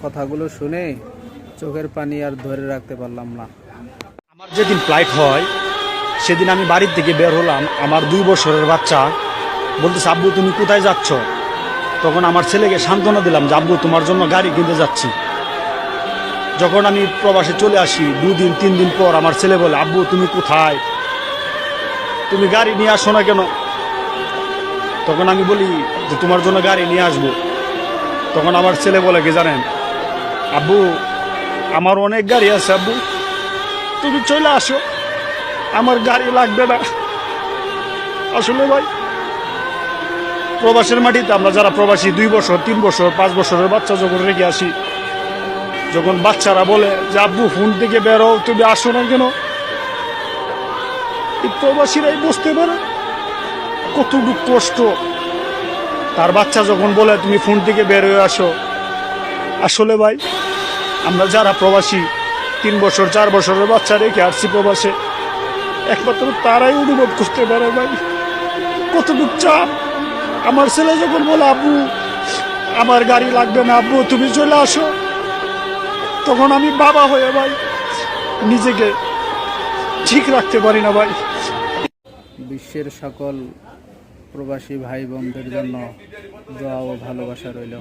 কথাগুলো শুনে চোখের পানি আর ধরে রাখতে পারলাম না। আমার যেদিন ফ্লাইট হয় সেদিন আমি বাড়ির থেকে বের হলাম, আমার 2 বছরের বাচ্চা বলতেছে, আব্বু তুমি কোথায় যাচ্ছ? তখন আমার ছেলেকে সান্ত্বনা দিলাম যে আব্বু তোমার জন্য গাড়ি কিনতে যাচ্ছি। যখন আমি প্রবাসে চলে আসি 2 দিন 3 দিন পর আমার ছেলে বলে, আব্বু তুমি কোথায়, তুমি গাড়ি নিয়ে আসো না কেন? তখন আমি বলি যে তোমার জন্য গাড়ি নিয়ে আসবো। তখন আমার ছেলে বলে কি জানেন, আব্বু আমার অনেক গাড়ি আছে, আব্বু তুমি চলে আসো, আমার গাড়ি লাগবে না। আসলে ভাই প্রবাসের মাটিতে আমরা যারা প্রবাসী 2 বছর 3 বছর 5 বছরের বাচ্চা যখন রেখে আসি, যখন বাচ্চারা বলে যে আব্বু ফোন থেকে বেরো, তুমি আসো না কেন, এই প্রবাসীরাই বুঝতে পারে কতটুকু কষ্ট। তার বাচ্চা যখন বলে তুমি ফোন থেকে বের হয়ে আসো, আসলে ভাই আমরা যারা প্রবাসী 3 বছর 4 বছরের বাচ্চা রেখে আসছি প্রবাসে, একমাত্র তারাই অনুভব করতে পারে ভাই কতটুকু চাপ। আমার ছেলে যখন বলে আব্বু আমার গাড়ি লাগবে না, আব্বু তুমি চলে আসো, তখন আমি বাবা হয়ে ভাই নিজেকে ঠিক রাখতে পারি না ভাই। বিশ্বের সকল প্রবাসী ভাই বোনদের জন্য দোয়া ও ভালোবাসা রইল।